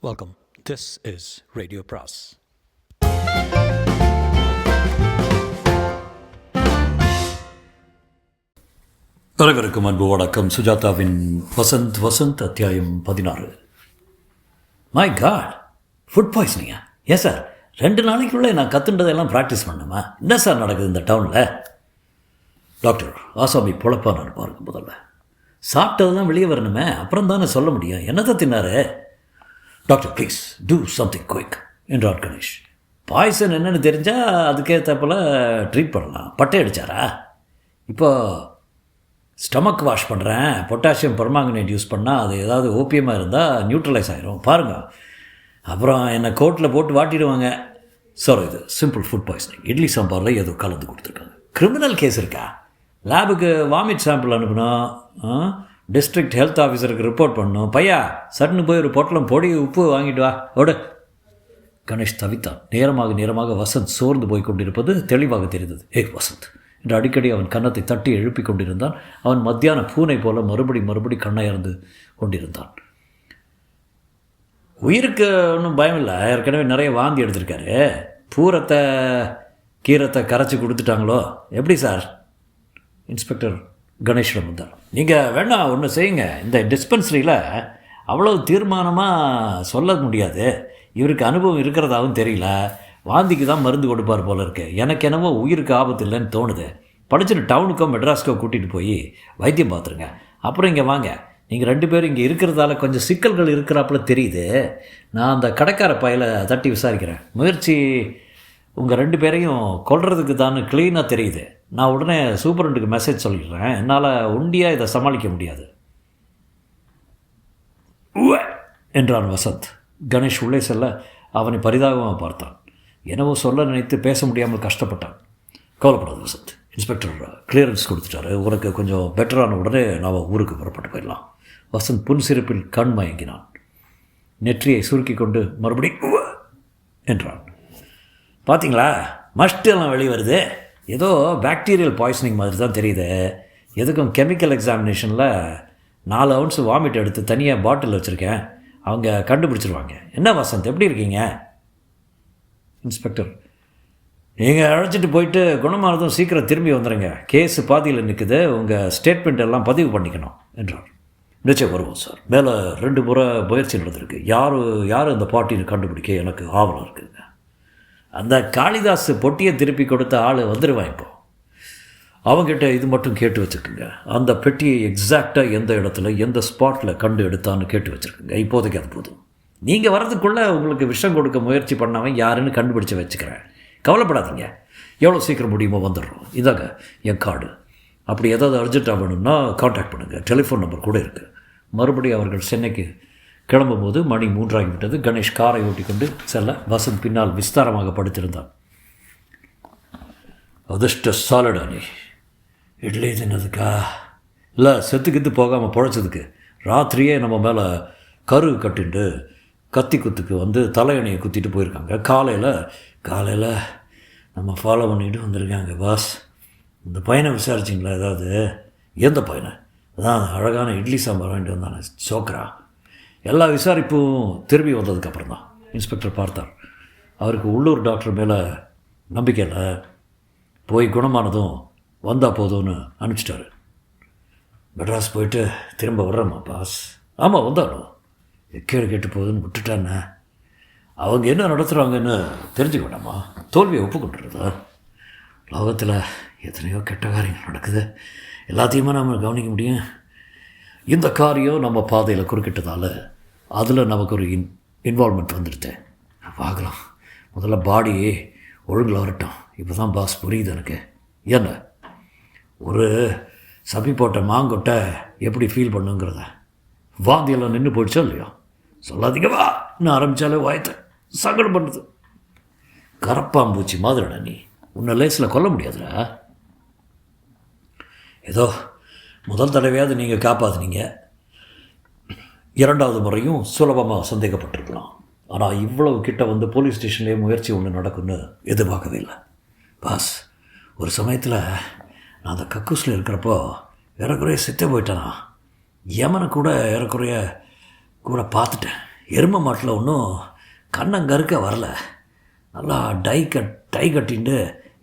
Welcome. This is Radio Pras. அனைவருக்கும் அன்பு வணக்கம். சுஜாதாவின் வசந்த் வசந்த் அத்தியாயம் 16. மை காட், ஃபுட் பாய்சனிங்கா? ஏன் சார், 2 நாளைக்குள்ளே நான் கற்றுன்றதெல்லாம் ப்ராக்டிஸ் பண்ணுமா? என்ன சார் நடக்குது இந்த டவுனில்? டாக்டர், ஆசாமி பொழப்பானான்னு பாருங்க. முதல்ல சாப்பிட்டதெல்லாம் வெளியே வரணுமே, அப்புறம் தானே சொல்ல முடியும். என்னத்தை தின்னாரு? Doctor, please do something quick என்றார் கணேஷ். பாய்சன் என்னென்னு தெரிஞ்சால் அதுக்கேற்ற போல் ட்ரீட் பண்ணலாம். பட்டை அடித்தாரா? இப்போ ஸ்டமக் வாஷ் பண்ணுறேன், பொட்டாசியம் பெர்மாங்கனேட் யூஸ் பண்ணால் அது ஏதாவது ஓபியமாக இருந்தால் நியூட்ரலைஸ் ஆகிரும் பாருங்கள். அப்புறம் என்னை கோர்ட்டில் போட்டு வாட்டிடுவாங்க. சார், இது சிம்பிள் ஃபுட் பாய்சனிங். இட்லி சாம்பாரில் ஏதோ கலந்து கொடுத்துருக்காங்க. கிரிமினல் கேஸ் இருக்கா? லேபுக்கு வாமிட் சாம்பிள் அனுப்பணும், டிஸ்ட்ரிக்ட் ஹெல்த் ஆஃபீஸருக்கு ரிப்போர்ட் பண்ணணும். பையா, சட்டுன்னு போய் ஒரு பொட்டலம் பொடி உப்பு வாங்கிட்டு வா ஓடு. கணேஷ் தவித்தான். நேரமாக வசந்த் சோர்ந்து போய் கொண்டிருப்பது தெளிவாக தெரிந்தது. வசந்த் என்று அடிக்கடி அவன் கன்னத்தை தட்டி எழுப்பி கொண்டிருந்தான். அவன் மத்தியான பூனை போல மறுபடி கண்ணையர்ந்து கொண்டிருந்தான். உயிருக்கு ஒன்றும் பயம் இல்லை, ஏற்கனவே நிறைய வாந்தி எடுத்திருக்காரு. பூரத்தை கீரத்தை கரைச்சி கொடுத்துட்டாங்களோ? எப்படி சார்? இன்ஸ்பெக்டர் கணேஷிடம் வந்தார். நீங்கள் வேணா ஒன்று செய்யுங்க, இந்த டிஸ்பென்சரியில் அவ்வளோ தீர்மானமாக சொல்ல முடியாது. இவருக்கு அனுபவம் இருக்கிறதாவும் தெரியல. வாந்திக்கு தான் மருந்து கொடுப்பார் போல இருக்கு. எனக்கு என்னவோ உயிருக்கு ஆபத்து இல்லைன்னு தோணுது. படிச்சுட்டு டவுனுக்கோ மெட்ராஸ்க்கோ கூட்டிகிட்டு போய் வைத்தியம் பார்த்துருங்க. அப்புறம் இங்கே வாங்க. நீங்கள் 2 பேரும் இங்கே இருக்கிறதால கொஞ்சம் சிக்கல்கள் இருக்கிறாப்புல தெரியுது. நான் அந்த கடைக்கார பையலை தட்டி விசாரிக்கிறேன். முயற்சி உங்கள் 2 பேரையும் கொல்றதுக்கு தான் க்ளீனாக தெரியுது. நான் உடனே சூப்பரண்டுக்கு மெசேஜ் சொல்லிடுறேன். என்னால் உண்டியாக இதை சமாளிக்க முடியாது என்றான் வசந்த். கணேஷ் உள்ளே செல்ல அவனை பரிதாபமாக பார்த்தான். என்னவோ சொல்ல நினைத்து பேச முடியாமல் கஷ்டப்பட்டான். கவலைப்படாது வசந்த், இன்ஸ்பெக்டர் கிளியரன்ஸ் கொடுத்துட்டாரு. உனக்கு கொஞ்சம் பெட்டரான உடனே நாம் ஊருக்கு புறப்பட்டு போயிடலாம். வசந்த் புன்சிரிப்பில் கண் மயங்கினான். நெற்றியை சுருக்கி கொண்டு மறுபடி என்றான். பார்த்தீங்களா, மஸ்ட் எல்லாம் வெளியே வருது. ஏதோ பாக்டீரியல் பாய்சனிங் மாதிரி தான் தெரியுது. எதுக்கும் கெமிக்கல் எக்ஸாமினேஷனில் 4 ounce வாமிட் எடுத்து தனியாக பாட்டில் வச்சுருக்கேன். அவங்க கண்டுபிடிச்சிருவாங்க. என்ன வசந்த், எப்படி இருக்கீங்க? இன்ஸ்பெக்டர், நீங்கள் அழைச்சிட்டு போயிட்டு குணமானதும் சீக்கிரம் திரும்பி வந்துடுங்க. கேஸு பாதியில் நிற்குது. உங்கள் ஸ்டேட்மெண்ட் எல்லாம் பதிவு பண்ணிக்கணும் என்றார். நிச்சயம் வருவோம் சார். மேலே 2 முறை முயற்சி நடந்திருக்கு. யார் அந்த பாட்டின்னு கண்டுபிடிக்க எனக்கு ஆவலம் இருக்குதுங்க. அந்த காளிதாஸ் பொட்டியை திருப்பி கொடுத்த ஆள் வந்துடுவான். இப்போ அவங்ககிட்ட இது மட்டும் கேட்டு வச்சுருக்குங்க. அந்த பெட்டியை எக்ஸாக்டாக எந்த இடத்துல எந்த ஸ்பாட்டில் கண்டு எடுத்தான்னு கேட்டு வச்சுருக்குங்க. இப்போதைக்கு அது போதும். நீங்கள் வர்றதுக்குள்ளே உங்களுக்கு விஷம் கொடுக்க முயற்சி பண்ணவன் யாருன்னு கண்டுபிடிச்சி வச்சுக்கிறேன். கவலைப்படாதீங்க, எவ்வளோ சீக்கிரம் முடியுமோ வந்துடுறோம். இதாங்க என் கார்டு. அப்படி ஏதாவது அர்ஜென்ட்டாக வேணும்னா கான்டாக்ட் பண்ணுங்கள். டெலிஃபோன் நம்பர் கூட இருக்குது. மறுபடியும் அவர்கள் சென்னைக்கு கிளம்பும்போது மணி 3 ஆகிவிட்டது. கணேஷ் காரை ஓட்டிக்கொண்டு செல்ல வசந்த் பின்னால் விஸ்தாரமாக படுத்திருந்தான். அதிர்ஷ்ட சாலடா நீ. இட்லி தின்னதுக்கா? இல்லை, செத்துக்கித்து போகாமல் பொழைச்சதுக்கு. ராத்திரியே நம்ம மேலே கரு கட்டிட்டு கத்தி குத்துக்கு வந்து தலையணையை குத்திட்டு போயிருக்காங்க. காலையில் நம்ம ஃபாலோ பண்ணிட்டு வந்திருக்காங்க பாஸ். இந்த பையனை விசாரிச்சிங்களா ஏதாவது? எந்த பையனை? அதான் அழகான இட்லி சாம்பார் வாங்கிட்டு வந்தானே, சோக்கரா. எல்லா விசாரிப்பும் திரும்பி வந்ததுக்கப்புறம் தான் இன்ஸ்பெக்டர் பார்த்தார். அவருக்கு உள்ளூர் டாக்டர் மேலே நம்பிக்கை இல்லை. போய் குணமானதும் வந்தால் போதும்னு அனுப்பிச்சிட்டாரு. மெட்ராஸ் போயிட்டு திரும்ப வர்றேம்மா பாஸ். ஆமாம், வந்தாலும் எக்கேடு கேட்டு போகுதுன்னு விட்டுட்டானே. அவங்க என்ன நடத்துகிறாங்கன்னு தெரிஞ்சுக்க வேண்டாமா? தோல்வியை ஒப்புக்கொண்டுறதா? லோகத்தில் எத்தனையோ கெட்ட காரியங்கள் நடக்குது. எல்லாத்தையுமே நம்ம கவனிக்க முடியும். இந்த காரியம் நம்ம பாதையில் குறுக்கிட்டதால் அதில் நமக்கு ஒரு இன்வால்மெண்ட் வந்துடுத்தேன். பார்க்கலாம், முதல்ல பாடி ஒழுங்கில் வரட்டும். இப்போ தான் பாஸ் புரியுது எனக்கு. என்ன ஒரு சப்பி போட்ட மாங்கொட்டை எப்படி ஃபீல் பண்ணுங்கிறத. வாந்தியெல்லாம் நின்று போயிடுச்சோ இல்லையோ? சொல்லாதீங்க வா இன்னும் ஆரம்பித்தாலே வாய்த்த சங்கடம் பண்ணுது. கரப்பாம்பூச்சி மாதிரிடா நீ. உன்னை லேஸில் கொல்ல முடியாதுடா. ஏதோ முதல் தடவையாவது நீங்கள் காப்பாற்றுனீங்க. 2வது முறையும் சுலபமாக சந்தேகப்பட்டிருக்கலாம். ஆனால் இவ்வளவு கிட்ட வந்து போலீஸ் ஸ்டேஷன்லேயே முயற்சி ஒன்று நடக்கும்னு எதிர்பார்க்கவே இல்லை பாஸ். ஒரு சமயத்தில் நான் அந்த கக்கூஸில் இருக்கிறப்போ ஏறக்குறைய செத்தே போயிட்டேனா. யமனை கூட ஏறக்குறைய கூட பார்த்துட்டேன். எருமை மாட்டில் ஒன்றும் கண்ணங்கருக்க வரல. நல்லா டை கட்டின்ட்டு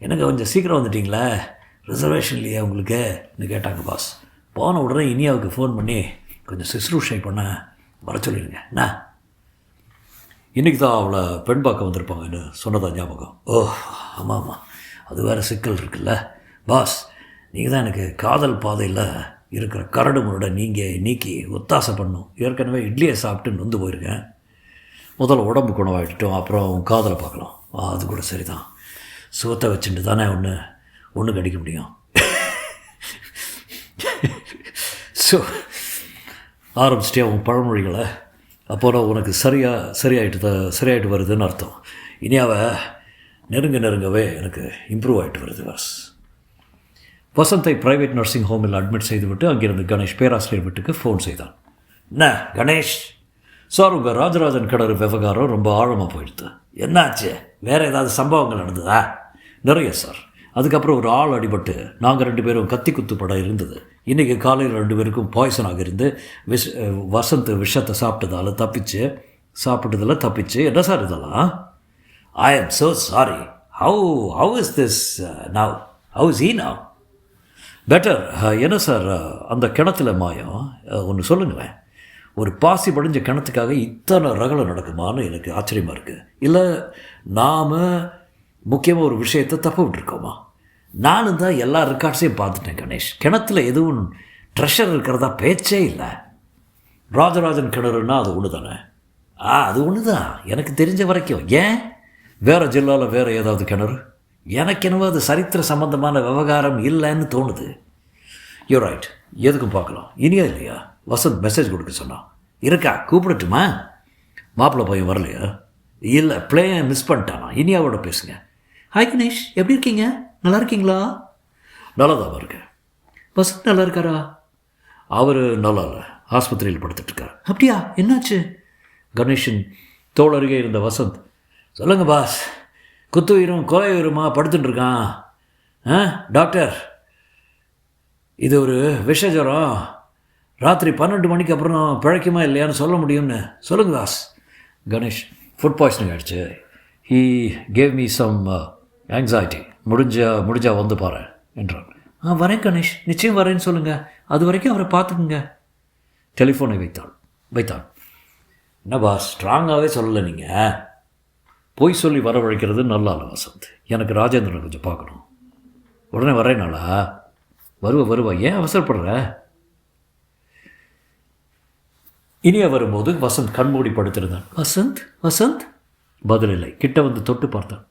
எனக்கு கொஞ்சம் சீக்கிரம் வந்துட்டிங்களே, ரிசர்வேஷன் இல்லையா உங்களுக்குன்னு கேட்டாங்க பாஸ். போன உடனே இனியாவுக்கு ஃபோன் பண்ணி கொஞ்சம் சுஷ்ரூஷை பண்ண வர சொல்லிடுங்க. என்ன இன்றைக்கி தான் அவளை பெண் பார்க்க வந்திருப்பாங்கன்னு சொன்னதா ஞாபகம். ஓ ஆமாம், அது வேறு சிக்கல் இருக்குல்ல பாஸ். நீங்கள் தான் எனக்கு காதல் பாதையில் இருக்கிற கரடு முரடை நீங்கள் நீக்கி ஒத்தாசை பண்ணும். ஏற்கனவே இட்லியை சாப்பிட்டு நொந்து போயிருக்கேன். முதல்ல உடம்பு குணமாகிட்டோம், அப்புறம் காதலை பார்க்கலாம். அது கூட சரி தான். சுகத்தை வச்சுட்டு தானே ஒன்று கடிக்க முடியும். ஸோ ஆரம்பிச்சிட்டே உன் பழமொழிகளை. அப்போது உனக்கு சரியாயிட்டு வருதுன்னு அர்த்தம். இனியாவை நெருங்கவே எனக்கு இம்ப்ரூவ் ஆகிட்டு வருது பாஸ். வசந்தை ப்ரைவேட் நர்சிங் ஹோமில் அட்மிட் செய்துவிட்டு அங்கிருந்து கணேஷ் பேராசிரியர் வீட்டுக்கு ஃபோன் செய்தான். என்ன கணேஷ் சார், உங்கள் ராஜராஜன் கிணறு விவகாரம் ரொம்ப ஆழமாக போயிடுது. என்னாச்சு? வேறு ஏதாவது சம்பவங்கள் நடந்ததா? நிறைய சார். அதுக்கப்புறம் ஒரு ஆள் அடிபட்டு நாங்கள் 2 பேரும் கத்தி குத்து படம் இருந்தது. இன்றைக்கி காலையில் 2 பேருக்கும் பாய்சனாக இருந்து வசந்த் விஷத்தை சாப்பிட்டதில் தப்பிச்சு. என்ன சார் இதெல்லாம்? ஐ am so sorry. How is this now? How is he now? Better. என்ன சார் அந்த கிணத்துல மாயம் ஒன்று சொல்லுங்களேன். ஒரு பாசி படிஞ்ச கிணத்துக்காக இத்தனை ரகலை நடக்குமான்னு எனக்கு ஆச்சரியமாக இருக்குது. இல்லை நாம் முக்கியமாக ஒரு விஷயத்தை தப்பு விட்டுருக்கோமா? நானும் தான் எல்லா ரெக்கார்ட்ஸையும் பார்த்துட்டேன் கணேஷ். கிணத்துல எதுவும் ட்ரெஷர் இருக்கிறதா பேச்சே இல்லை. ராஜராஜன் கிணறுன்னா அது ஒன்று தானே? அது ஒன்று தான் எனக்கு தெரிஞ்ச வரைக்கும். ஏன் வேறு ஜில்லாவில் வேறு ஏதாவது கிணறு? எனக்கு என்னவோ அது சரித்திர சம்பந்தமான விவகாரம் இல்லைன்னு தோணுது. You right. எதுக்கும் பார்க்கலாம். இனியா இல்லையா? வசந்த் மெசேஜ் கொடுக்க சொன்னான். இருக்கா? கூப்பிடட்டுமா? மாப்பிள்ளை பையன் வரலையா? இல்லை, பிளேன் மிஸ் பண்ணிட்டானா. இனியாவோட பேசுங்க. ஹாய் கணேஷ், எப்படி இருக்கீங்க? நல்லா இருக்கீங்களா? நல்லா தான் இருக்கேன். வசந்த் நல்லா இருக்காரா? அவர் நல்லா இல்லை, ஆஸ்பத்திரியில் படுத்துட்ருக்கார். அப்படியா? என்னாச்சு? கணேஷன் தோள் அருகே இருந்த வசந்த், சொல்லுங்கள் பாஸ், குத்துயிரும் கோயுயிருமா படுத்துட்டுருக்கான். டாக்டர், இது ஒரு விஷ ஜுரம். ராத்திரி 12 மணிக்கு அப்புறம் பிழைக்குமா இல்லையான்னு சொல்ல முடியும்னு சொல்லுங்க பாஸ். கணேஷ், ஃபுட் பாய்சனிங் ஆகிடுச்சு. He gave me some anxiety. முடிஞ்சா வந்து பாரு என்றான். வரேன் கணேஷ், நிச்சயம் வரேன்னு சொல்லுங்கள். அது வரைக்கும் அவரை பார்த்துக்குங்க. டெலிஃபோனை வைத்தான். என்ன பாஸ், ஸ்ட்ராங்காகவே சொல்லலை நீங்கள்? பொய் சொல்லி வரவழைக்கிறது நல்லா இல்லை வசந்த். எனக்கு ராஜேந்திரனை கொஞ்சம் பார்க்கணும். உடனே வரேனாளா? வருவா. ஏன் அவசரப்படுற? இனியா வரும்போது வசந்த் கண்மூடி படுத்திருந்தான். வசந்த் பதில் இல்லை. கிட்ட வந்து தொட்டு பார்த்தான்.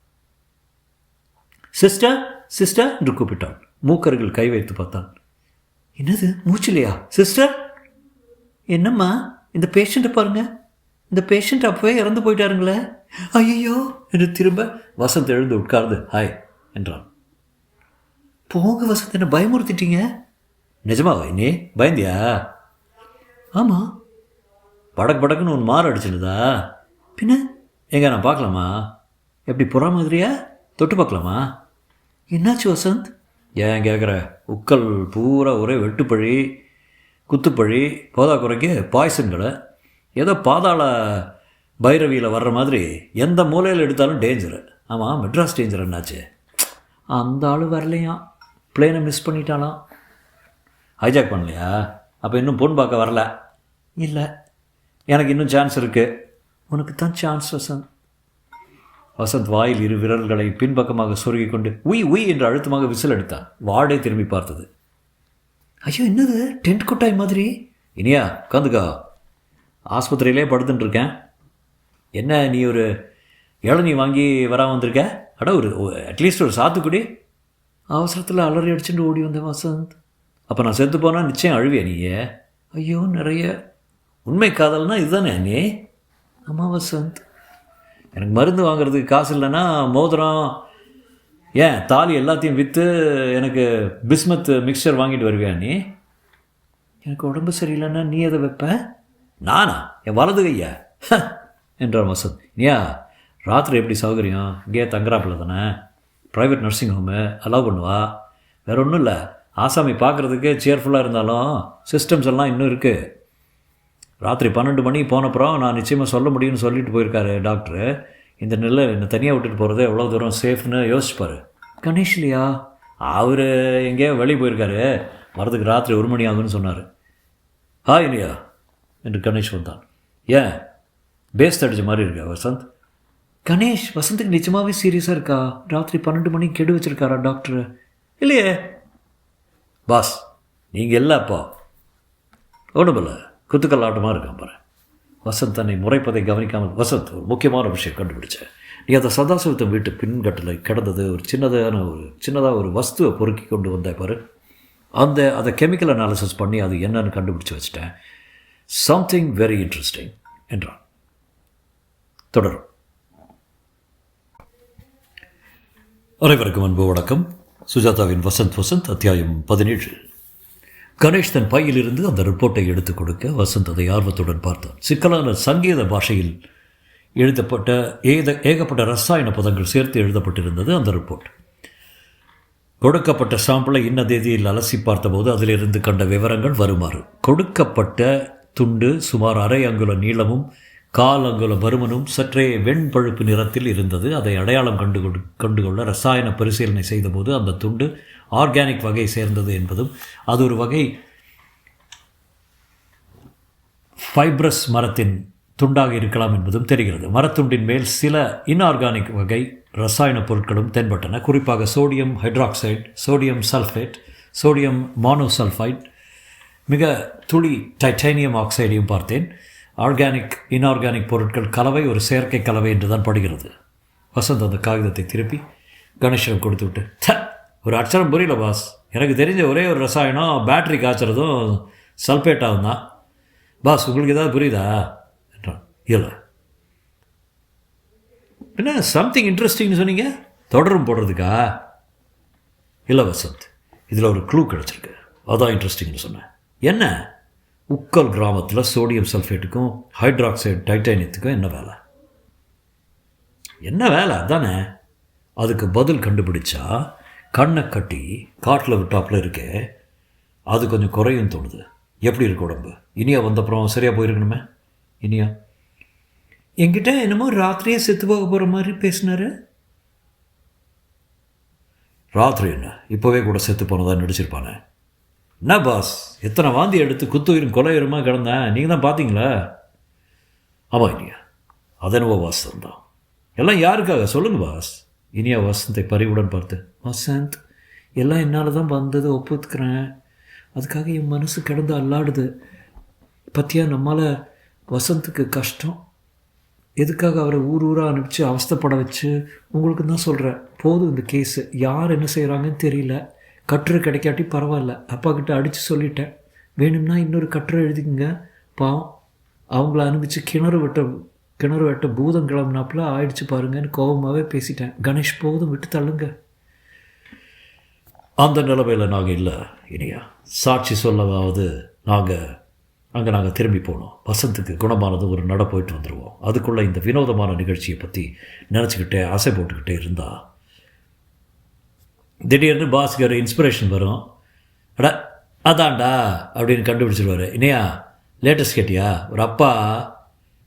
சிஸ்டர் என்று கூப்பிட்டான். மூக்கர்கள் கை வைத்து பார்த்தான். என்னது, மூச்சிலையா? சிஸ்டர், என்னம்மா? இந்த பேஷண்ட்டை பாருங்க. இந்த பேஷண்ட் அப்பவே இறந்து போயிட்டாருங்களே. ஐயோ என்று திரும்ப வசந்த் எழுந்து உட்கார்ந்து ஹாய் என்றான். போங்க வசந்த், என்ன பயமுறுத்திட்டீங்க. நிஜமாவா? நீ பயந்தியா? ஆமாம். படக்குன்னு ஒன்று மாறு அடிச்சுனுதா? பின்ன எங்க நான் பார்க்கலாமா? எப்படி புறா மாதிரியா? தொட்டு பார்க்கலாமா? என்னாச்சு வசந்த்? ஏன் கேட்குற? உக்கல் பூரா ஒரே வெட்டுப்பழி, குத்துப்பழி, போதா குறைக்கு பாய்சன்களை. ஏதோ பாதாள பைரவியில் வர்ற மாதிரி எந்த மூலையில் எடுத்தாலும் டேஞ்சரு. ஆமாம், மெட்ராஸ் டேஞ்சர் என்னாச்சு? அந்த ஆள் வரலையாம். பிளேனை மிஸ் பண்ணிட்டாலாம். ஹைஜாக் பண்ணலையா? அப்போ இன்னும் பொண்ணு பார்க்க வரல? இல்லை, எனக்கு இன்னும் சான்ஸ் இருக்குது. உனக்கு தான் சான்ஸ் வசந்த். வசந்த் வாயில் 2 விரல்களை பின்பக்கமாக சொருகி கொண்டு உய் என்று அழுத்தமாக விசில் எடுத்தான். வாடே திரும்பி பார்த்தது. ஐயோ, என்னது டென்ட் கொட்டாய் மாதிரி? இனியா உட்காந்துக்கா, ஆஸ்பத்திரியிலே படுத்துட்டுருக்கேன். என்ன நீ ஒரு இளநீ வாங்கி வராமல் வந்திருக்க? ஒரு அட்லீஸ்ட் ஒரு சாத்துக்குடி. அவசரத்தில் அலறி அடிச்சுட்டு ஓடி வந்தேன் வசந்த். அப்போ நான் செத்து போனால் நிச்சயம் அழுவியா நீயே? ஐயோ, நிறைய உண்மை காதல்னா இதுதானே நீ? ஆமாம் வசந்த். எனக்கு மருந்து வாங்குறதுக்கு காசு இல்லைன்னா மோதிரம், ஏன் தாலி எல்லாத்தையும் விற்று எனக்கு பிஸ்மத் மிக்சர் வாங்கிட்டு வருவியா நீ? எனக்கு உடம்பு சரியில்லைன்னா நீ எதை வைப்ப? நானா? என் வலது கையா என்றார் வசந்த். ஏன் ராத்திரி எப்படி சௌகரியம்? இங்கேயே தங்குறாப்பில் தானே. ப்ரைவேட் நர்சிங் ஹோமு அலோவ் பண்ணுவா. வேறு ஒன்றும் இல்லை, ஆசாமி பார்க்குறதுக்கு சேர்ஃபுல்லாக இருந்தாலும் சிஸ்டம்ஸ் எல்லாம் இன்னும் இருக்குது. ராத்திரி 12 மணி போனப்புறம் நான் நிச்சயமாக சொல்ல முடியும்னு சொல்லிட்டு போயிருக்காரு டாக்டரு. இந்த நிலை என்னை தனியாக விட்டுட்டு போகிறது எவ்வளோ தூரம் சேஃப்னு யோசிச்சுப்பார். கணேஷ் இல்லையா? அவர் எங்கேயோ வெளியே போயிருக்காரு, வரதுக்கு ராத்திரி 1 மணி ஆகுன்னு சொன்னார். இல்லையா என்று கணேஷ் வந்தான். ஏன் பேஸ் அடித்த மாதிரி இருக்கா வசந்த்? கணேஷ், வசந்துக்கு நிஜமாகவே சீரியஸாக இருக்கா? ராத்திரி 12 மணிக்கு கெடு வச்சுருக்காரா டாக்டரு? இல்லையே பாஸ், நீங்கள் இல்லை அப்போ ஒன்றுமில்ல, குத்துக்கல்லாட்டமாக இருக்கான் பாரு. வசந்த் தன்னை முறைப்பதை கவனிக்காமல், வசந்த் ஒரு முக்கியமான விஷயம் கண்டுபிடிச்சேன். நீ அந்த சதாசிவத்தை வீட்டு பின்கட்டில் கிடந்தது ஒரு சின்னதாக ஒரு வஸ்துவை பொறுக்கி கொண்டு வந்தேன் பாரு. அதை கெமிக்கல் அனாலிசிஸ் பண்ணி அது என்னன்னு கண்டுபிடிச்சி வச்சுட்டேன். சம்திங் வெரி இன்ட்ரெஸ்டிங் என்றான். தொடரும். அனைவருக்கும் அன்பு வணக்கம். சுஜாதாவின் வசந்த் அத்தியாயம் 17. கணேஷ் தன் பையிலிருந்து அந்த ரிப்போர்ட்டை எடுத்துக் கொடுக்க வசந்த் அதை ஆர்வத்துடன் பார்த்தான். சிக்கலான சங்கீத பாஷையில் எழுதப்பட்ட ஏகப்பட்ட ரசாயன பதங்கள் சேர்த்து எழுதப்பட்டிருந்தது அந்த ரிப்போர்ட். கொடுக்கப்பட்ட சாம்பிளை இன்ன தேதியில் அலசி பார்த்தபோது அதிலிருந்து கண்ட விவரங்கள் வருமாறு: கொடுக்கப்பட்ட துண்டு சுமார் 1/2 அங்குல நீளமும் 1/4 அங்குல பருமனும் சற்றே வெண்பழுப்பு நிறத்தில் இருந்தது. அதை அடையாளம் கண்டுகொள்ள ரசாயன பரிசீலனை செய்தபோது அந்த துண்டு ஆர்கானிக் வகை சேர்ந்தது என்பதும், அது ஒரு வகை ஃபைப்ரஸ் மரத்தின் துண்டாக இருக்கலாம் என்பதும் தெரிகிறது. மரத்துண்டின் மேல் சில இன்ஆர்கானிக் வகை ரசாயன பொருட்களும் தென்பட்டன. குறிப்பாக sodium hydroxide, sodium sulphate, sodium monosulphite, மிக துளி டைட்டானியம் ஆக்சைடையும் பார்த்தேன். ஆர்கானிக் இன்ஆர்கானிக் பொருட்கள் கலவை ஒரு செயற்கை கலவை என்று தான் படுகிறது. வசந்த் அந்த காகிதத்தை திருப்பி கணேஷிடம் கொடுத்து விட்டு, ஒரு அச்சரம் புரியல பாஸ், எனக்கு தெரிஞ்ச ஒரே ஒரு ரசாயனம் பேட்டரி காய்ச்சறதும் சல்ஃபேட்டாகும் தான் பாஸ், உங்களுக்கு ஏதாவது புரியுதா என்றான். இல்லை. என்ன சம்திங் இன்ட்ரெஸ்டிங்னு சொன்னீங்க? தொடரும் போடுறதுக்கா? இல்லை வசந்த், இதில் ஒரு க்ளூ கிடச்சிருக்கு, அதான் இன்ட்ரெஸ்டிங்னு சொன்னேன். என்ன? உக்கல் கிராமத்தில் சோடியம் சல்ஃபேட்டுக்கும் ஹைட்ராக்சைடு டைட்டானியத்துக்கும் என்ன வேலை? என்ன வேலை அதானே. அதுக்கு பதில் கண்டுபிடிச்சா கண்ணை கட்டி காட்டில் விட்டாப்பில் இருக்கே, அது கொஞ்சம் குறையும் தோணுது. எப்படி இருக்கு உடம்பு? இனியா வந்தப்புறம் சரியாக போயிருக்கணுமே. இனியா என்கிட்ட என்னமோ ராத்திரியே செத்து போக போகிற மாதிரி பேசினார். ராத்திரி என்ன, இப்போவே கூட செத்து போனதாக நடிச்சிருப்பானே. என்ன பாஸ், எத்தனை வாந்தி எடுத்து குத்துயிரும் கொலையுருமா கிடந்தேன், நீங்கள் தான் பார்த்தீங்களா? ஆமாம் இனியா, அதெனவோ வாசம் தான். எல்லாம் யாருக்காக சொல்லுங்கள் பாஸ். இனியா வசந்தை பறிவுடன் பார்த்து, வசந்த், எல்லாம் என்னால் தான் வந்தது, ஒப்புத்துக்கிறேன். அதுக்காக என் மனசு கிடந்து அல்லாடுது. பற்றியா நம்மளால் வசந்துக்கு கஷ்டம். எதுக்காக அவரை ஊராக அனுப்பிச்சு அவஸ்தைப்பட வச்சு உங்களுக்கு தான் சொல்கிறேன். போதும் இந்த கேஸு. யார் என்ன செய்கிறாங்கன்னு தெரியல. கட்டுரை கிடைக்காட்டி பரவாயில்ல, அப்பா கிட்ட அடித்து சொல்லிட்டேன். வேணும்னா இன்னொரு கட்டுரை எழுதிக்குங்க. பாவம், அவங்கள அனுப்பிச்சு கிணறு வெட்ட பூதம் கிளம்புனாப்புல ஆயிடுச்சு பாருங்கன்னு கோபமாகவே பேசிட்டேன். கணேஷ், போதும், விட்டு தள்ளுங்க. அந்த நிலைமையில் நாங்கள் இல்லை இனியா. சாட்சி சொல்லவாவது நாங்கள் திரும்பி போனோம். வசந்துக்கு குணமானது ஒரு நட போயிட்டு வந்துடுவோம். அதுக்குள்ளே இந்த வினோதமான நிகழ்ச்சியை பற்றி நினச்சிக்கிட்டே ஆசை போட்டுக்கிட்டே இருந்தா திடீர்னு பாஸ்க்கு ஒரு இன்ஸ்பிரேஷன் வரும். அதான்டா அப்படின்னு கண்டுபிடிச்சிருவார். இனியா, லேட்டஸ்ட் கேட்டியா? ஒரு அப்பா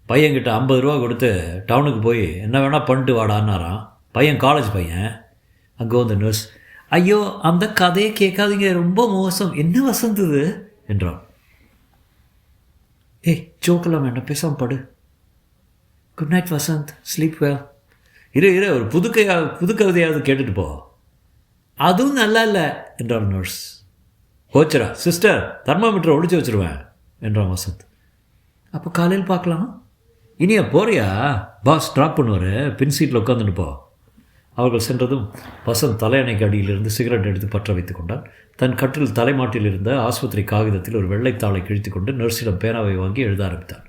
பையன்கிட்ட 50 ரூபா கொடுத்து டவுனுக்கு போய் என்ன வேணால் பண்ணிட்டு வாடான்னாரான். பையன் காலேஜ் பையன். அங்கே வந்து நர்ஸ், ஐயோ அந்த கதையை கேட்காதீங்க, ரொம்ப மோசம். என்ன வசந்தது என்றான். ஜோக்கெல்லாம் வேண்டாம், பேசாமல் படு. Good night Vasanth, sleep well. இரு ஒரு புது கவிதையாவது கேட்டுட்டு போ. அதுவும் நல்லா இல்லை என்றான் நர்ஸ். போச்சுரா சிஸ்டர், தெர்மாமீட்டரை ஒழிச்சு வச்சுருவேன் என்றான் வசந்த். அப்போ காலையில் பார்க்கலாம். இனியா போறியா? பாஸ் ட்ராப் பண்ணுவார், பின் சீட்டில் உட்காந்துன்னு போ. அவர்கள் சென்றதும் வசந்த் தலையணைக்கு அடியிலிருந்து சிகரெட் எடுத்து பற்ற வைத்து கொண்டான். தன் கட்டில் தலைமாட்டில் இருந்த ஆஸ்பத்திரி காகிதத்தில் ஒரு வெள்ளைத்தாளை கிழித்து கொண்டு நர்ஸிடம் பேனாவை வாங்கி எழுத ஆரம்பித்தான்.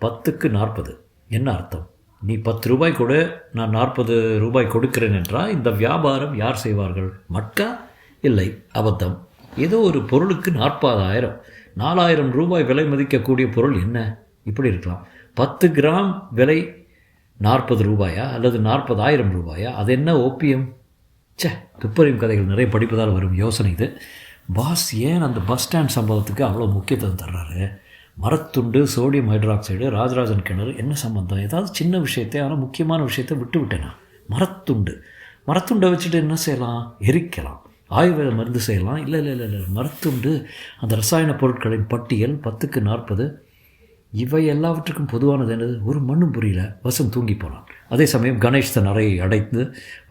10க்கு 40 என்ன அர்த்தம்? நீ 10 ரூபாய் கொடு, நான் 40 ரூபாய் கொடுக்கிறேன் என்றால் இந்த வியாபாரம் யார் செய்வார்கள்? மட்கா? இல்லை, அபத்தம். ஏதோ ஒரு பொருளுக்கு 40,000, 4,000 ரூபாய் விலை மதிக்கக்கூடிய பொருள் என்ன இப்படி இருக்கலாம்? 10 கிராம் விலை 40 ரூபாயா அல்லது 40,000 ரூபாயா? அது என்ன ஓபியம்? துப்பறியும் கதைகள் நிறைய படிப்பதால் வரும் யோசனை இது. பாஸ் ஏன் அந்த பஸ் ஸ்டாண்ட் சம்பவத்துக்கு அவ்வளோ முக்கியத்துவம் தர்றாரு? மரத்துண்டு, சோடியம் ஹைட்ராக்சைடு, ராஜராஜன் கிணறு, என்ன சம்பந்தம்? ஏதாவது சின்ன விஷயத்தை, ஆனால் முக்கியமான விஷயத்தை விட்டு விட்டேனா? மரத்துண்டை வச்சுட்டு என்ன செய்யலாம்? எரிக்கலாம், ஆயுர்வேத மருந்து செய்யலாம். இல்லை இல்லை இல்லை இல்லை மரத்துண்டு, அந்த ரசாயன பொருட்களின் பட்டியல் 10க்கு 40. இவை எல்லாவற்றுக்கும் பொதுவானது என்னது? ஒரு மண்ணும் புரியல. வசந்த் தூங்கி போனான். அதே சமயம் கணேஷ் தன் அறையை அடைத்து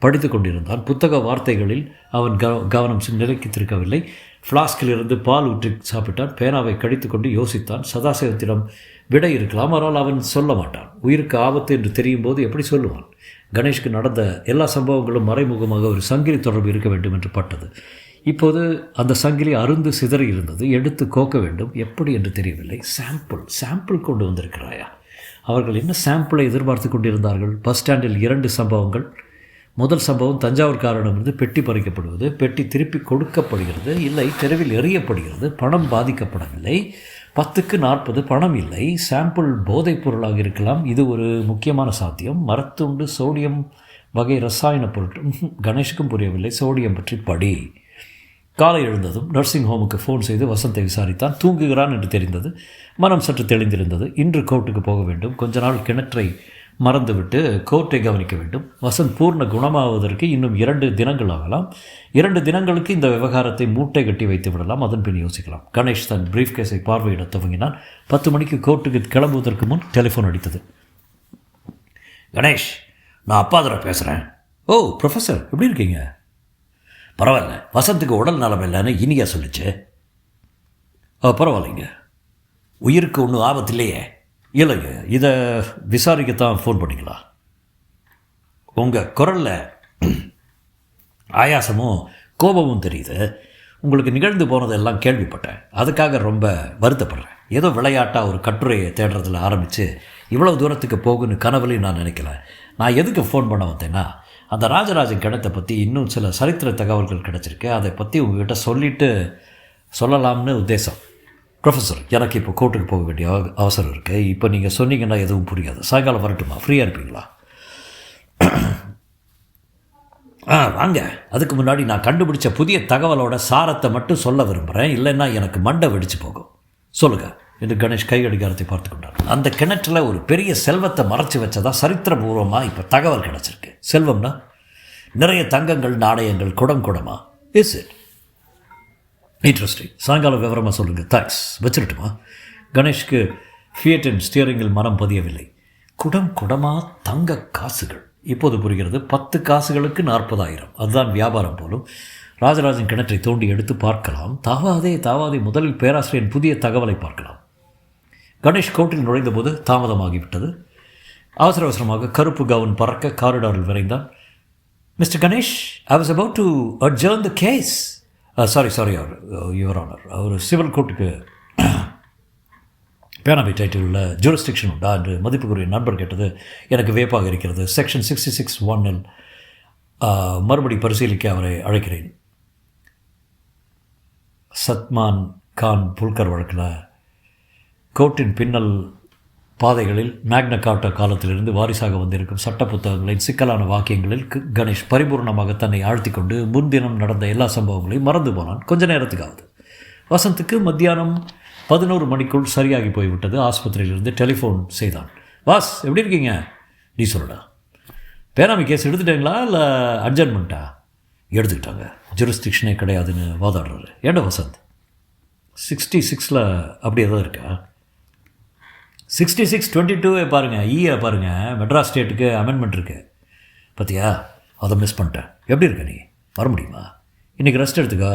படித்து கொண்டிருந்தான். புத்தக வார்த்தைகளில் அவன் கவனம் நிலைத்திருக்கவில்லை. ஃப்ளாஸ்கிலிருந்து பால் ஊற்றி சாப்பிட்டான். பேனாவை கடித்து கொண்டு யோசித்தான். சதாசிவத்திடம் விடை இருக்கலாம், ஆனால் அவன் சொல்ல மாட்டான். உயிருக்கு ஆபத்து என்று தெரியும் போது எப்படி சொல்லுவான்? கணேஷ்க்கு நடந்த எல்லா சம்பவங்களும் மறைமுகமாக ஒரு சங்கிலி தொடர்பு இருக்க வேண்டும் என்று பட்டது. இப்போது அந்த சங்கிலி அருந்து சிதறி இருந்தது. எடுத்து கோக்க வேண்டும், எப்படி என்று தெரியவில்லை. சாம்பிள் கொண்டு வந்திருக்கிறாயா? அவர்கள் என்ன சாம்பிளை எதிர்பார்த்து கொண்டிருந்தார்கள்? பஸ் ஸ்டாண்டில் 2 சம்பவங்கள். முதல் சம்பவம் தஞ்சாவூர்காரனிடமிருந்து பெட்டி பறிக்கப்படுவது, பெட்டி திருப்பி கொடுக்கப்படுகிறது, இல்லை தெருவில் எறியப்படுகிறது, பணம் பாதிக்கப்படவில்லை. 10க்கு 40 பணம் இல்லை. சாம்பிள் போதைப் பொருளாக இருக்கலாம், இது ஒரு முக்கியமான சாத்தியம். மரத்துண்டு, சோடியம் வகை ரசாயன பொருட்கள். கணேஷுக்கும் புரியவில்லை. சோடியம் பற்றி படி. காலை எழுந்ததும் நர்சிங் ஹோமுக்கு ஃபோன் செய்து வசந்தை விசாரித்தான். தூங்குகிறான் என்று தெரிந்தது. மனம் சற்று தெளிந்திருந்தது. இன்று கோர்ட்டுக்கு போக வேண்டும். கொஞ்ச நாள் கிணற்றை மறந்துவிட்டு கோர்ட்டை கவனிக்க வேண்டும். வசந்த் பூர்ண குணமாவதற்கு இன்னும் 2 தினங்கள் ஆகலாம். 2 தினங்களுக்கு இந்த விவகாரத்தை மூட்டை கட்டி வைத்து விடலாம். அதன் பின் யோசிக்கலாம். கணேஷ் தன் பிரீஃப் கேஸை பார்வையிட துவங்கினான். 10 மணிக்கு கோர்ட்டுக்கு கிளம்புவதற்கு முன் டெலிஃபோன் அடித்தது. கணேஷ், நான் அப்பாதுரை பேசுகிறேன். ஓ ப்ரொஃபஸர், எப்படி இருக்கீங்க? பரவாயில்ல, வசந்துக்கு உடல் நலம் இல்லைன்னு இனியா சொல்லிச்சு. பரவாயில்லைங்க, உயிருக்கு ஒன்றும் ஆபத்து இல்லையே? இல்லைங்க, இதை விசாரிக்கத்தான் ஃபோன் பண்ணிங்களா? உங்கள் குரலில் ஆயாசமும் கோபமும் தெரியுது. உங்களுக்கு நிகழ்ந்து போனதெல்லாம் கேள்விப்பட்டேன். அதுக்காக ரொம்ப வருத்தப்படுறேன். ஏதோ விளையாட்டாக ஒரு கட்டுரையை தேடுறதில் ஆரம்பித்து இவ்வளோ தூரத்துக்கு போகுன்னு கனவுலையும் நான் நினைக்கல. நான் எதுக்கு ஃபோன் பண்ண வந்தேன்னா, அந்த ராஜராஜன் கிணத்தை பற்றி இன்னும் சில சரித்திர தகவல்கள் கிடச்சிருக்கு. அதை பற்றி உங்கள்கிட்ட சொல்லிவிட்டு சொல்லலாம்னு உத்தேசம். ப்ரொஃபஸர், எனக்கு இப்போ கோர்ட்டுக்கு போக வேண்டிய அவசரம் இருக்குது. இப்போ நீங்கள் சொன்னீங்கன்னா எதுவும் புரியாது. சாயங்காலம் வரட்டுமா? ஃப்ரீயாக இருப்பீங்களா? வாங்க. அதுக்கு முன்னாடி நான் கண்டுபிடிச்ச புதிய தகவலோட சாரத்தை மட்டும் சொல்ல விரும்புகிறேன். இல்லைன்னா எனக்கு மண்டை வெடிச்சு போகும். சொல்லுங்கள் என்று கணேஷ் கை கடிகாரத்தை பார்த்து கொண்டார். அந்த கிணற்றில் ஒரு பெரிய செல்வத்தை மறைச்சி வச்சதா சரித்திரபூர்வமாக இப்போ தகவல் கிடச்சிருக்கு. செல்வம்னா நிறைய தங்கங்கள், நாணயங்கள், குடமா? Is it interesting? சாயங்காலம் விவரமாக சொல்லுங்கள். தேங்க்ஸ். வச்சிருட்டுமா? கணேஷ்க்கு ஃபியட் அண்ட் ஸ்டியரிங்கில் மனம் பதியவில்லை. குடமா தங்க காசுகள். இப்போது புரிகிறது. 10 காசுகளுக்கு 40,000. அதுதான் வியாபாரம் போலும். ராஜராஜன் கிணற்றை தோண்டி எடுத்து பார்க்கலாம். தாவாதே முதலில் பேராசிரியரின் புதிய தகவலை பார்க்கலாம். கணேஷ் கோர்ட்டில் நுழைந்தபோது தாமதமாகிவிட்டது. அவசரமாக கருப்பு கவுன் பறக்க காரிடாரில் விரைந்தான். Mister Ganesh, I was about to adjourn the case. Sorry your honour. ஒரு சிவில் கோர்ட்டுக்கு பேனாபி டைட்டில் உள்ள ஜூரிஸ்டிக்ஷன் உண்டா என்று மதிப்புக்குரிய நண்பர் கேட்டது எனக்கு வியப்பாக இருக்கிறது. செக்ஷன் 66(1) மறுபடி பரிசீலிக்க அவரை அழைக்கிறேன். சத்மான் கான் புல்கர் வழக்கில் கோர்ட்டின் பின்னல் பாதைகளில் மேக்னா கார்ட்டா காலத்திலிருந்து வாரிசாக வந்திருக்கும் சட்ட புத்தகங்களின் சிக்கலான வாக்கியங்களில் கணேஷ் பரிபூர்ணமாக தன்னை ஆழ்த்தி கொண்டு முன்தினம் நடந்த எல்லா சம்பவங்களையும் மறந்து போனான். கொஞ்ச நேரத்துக்காவது. வசந்துக்கு மத்தியானம் 11 மணிக்குள் சரியாகி போய்விட்டது. ஆஸ்பத்திரியிலிருந்து டெலிஃபோன் செய்தான். வாஸ், எப்படி இருக்கீங்க? நீ சொல்லடா. பேனாமி கேஸ் எடுத்துட்டாங்களா இல்லை அட்ஜர்ன்மெண்ட்டா? எடுத்துக்கிட்டாங்க. ஜூரிஸ்டிக்ஷனே கிடையாதுன்னு வாதாடுறாரு. ஏண்டா வசந்த், 66 அப்படி எதாவது இருக்கா? 66(22) பாருங்கள், ஈயை பாருங்கள். மெட்ராஸ் ஸ்டேட்டுக்கு அமெண்ட்மெண்ட் இருக்குது. பார்த்தியா, அதை மிஸ் பண்ணிட்டேன். எப்படி இருக்க நீ? வர முடியுமா? இன்றைக்கி ரெஸ்ட் எடுத்துக்கா.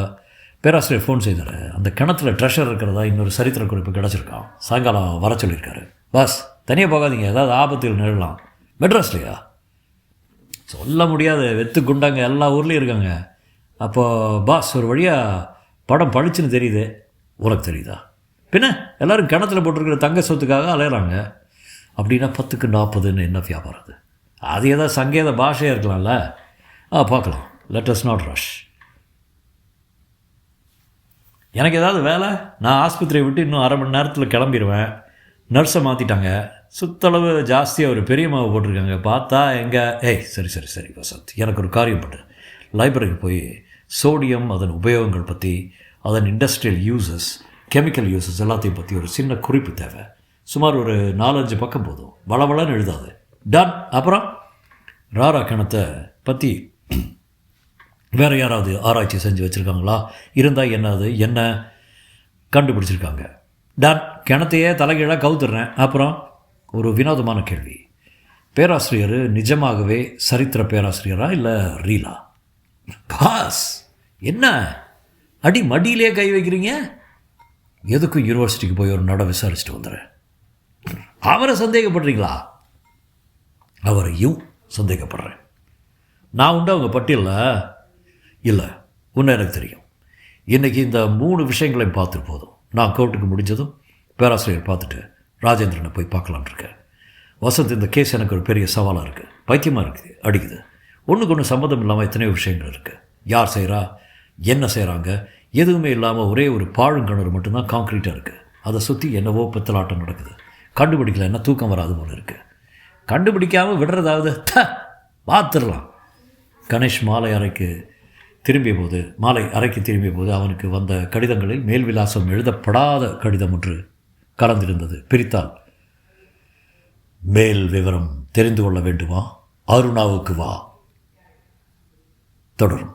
பேராசிரியர் ஃபோன் செய்தார். அந்த கிணத்துல ட்ரெஷர் இருக்கிறதா இன்னொரு சரித்திர குறிப்பு கிடச்சிருக்கான். சாயங்காலம் வர சொல்லியிருக்காரு. பாஸ், தனியாக போகாதீங்க, ஏதாவது ஆபத்தில் நிழலாம். மெட்ராஸ்லையா? சொல்ல முடியாது, வெத்து குண்டாங்க எல்லா ஊர்லேயும் இருக்காங்க. அப்போது பாஸ், ஒரு வழியாக படம் பழிச்சுன்னு தெரியுது. உனக்கு தெரியுதா? பின்ன எல்லோரும் கிணத்துல போட்டிருக்கிற தங்க சொத்துக்காக அலையிறாங்க. அப்படின்னா 10க்கு 40ன்னு என்ன வியாபாரம் அது? அது ஏதாவது சங்கேத பாஷையாக இருக்கலாம்ல. பார்க்கலாம். Let us not rush. எனக்கு ஏதாவது வேலை? நான் ஆஸ்பத்திரியை விட்டு இன்னும் அரை மணி நேரத்தில் கிளம்பிடுவேன். நர்ஸை மாற்றிட்டாங்க. சுத்தளவு ஜாஸ்தியாக ஒரு பெரிய மாவு போட்டிருக்காங்க. பார்த்தா எங்கே? சரி வசந்த், எனக்கு ஒரு காரியம் பண்ணு. லைப்ரரிக்கு போய் சோடியம், அதன் உபயோகங்கள் பற்றி, அதன் இண்டஸ்ட்ரியல் யூசஸ், கெமிக்கல் யூசஸ் எல்லாத்தையும் பற்றி ஒரு சின்ன குறிப்பு தேவை. சுமார் ஒரு 4-5 பக்கம் போதும். வளவளன்னு எழுதாது. டன். அப்புறம் ராரா கிணத்தை பற்றி வேறு யாராவது ஆராய்ச்சி செஞ்சு வச்சுருக்காங்களா? இருந்தால் என்னது என்ன கண்டுபிடிச்சிருக்காங்க? டன். கிணத்தையே தலைகீழாக கவுத்துடுறேன். அப்புறம் ஒரு வினோதமான கேள்வி. பேராசிரியர் நிஜமாகவே சரித்திர பேராசிரியரா இல்லை ரீலா? பாஸ், என்ன அடி மடியிலே கை வைக்கிறீங்க? எதுக்கும் யூனிவர்சிட்டிக்கு போய் ஒரு நட விசாரிச்சுட்டு வந்துடுறேன். அவரை சந்தேகப்படுறீங்களா? அவரையும் சந்தேகப்படுறேன். நான் உண்டு அவங்க பட்டியலில் இல்லை. ஒன்று எனக்கு தெரியும். இன்றைக்கி இந்த 3 விஷயங்களையும் பார்த்துட்டு போதும். நான் கோர்ட்டுக்கு முடிஞ்சதும் பேராசிரியர் பார்த்துட்டு ராஜேந்திரனை போய் பார்க்கலான் இருக்கேன். வசந்த், இந்த கேஸ் எனக்கு ஒரு பெரிய சவாலாக இருக்குது. பைத்தியமாக இருக்குது, அடிக்குது. ஒன்றுக்கு ஒன்று சம்மந்தம் இல்லாமல் எத்தனையோ விஷயங்கள் இருக்குது. யார் செய்கிறா, என்ன செய்கிறாங்க, எதுவுமே இல்லாமல் ஒரே ஒரு பாழுங்கிணறு மட்டும்தான் காங்க்ரீட்டாக இருக்குது. அதை சுற்றி என்னவோ பித்தலாட்டம் நடக்குது. கண்டுபிடிக்கலன்னா தூக்கம் வராது போல இருக்குது. கண்டுபிடிக்காமல் விடுறதாவது பார்த்துடலாம். கணேஷ் மாலை அறைக்கு திரும்பிய போது அவனுக்கு வந்த கடிதங்களில் மேல் விலாசம் எழுதப்படாத கடிதம் ஒன்று கலந்திருந்தது. பிரித்தால், மேல் விவரம் தெரிந்து கொள்ள வேண்டுமா? அருணாவுக்கு வா. தொடரும்.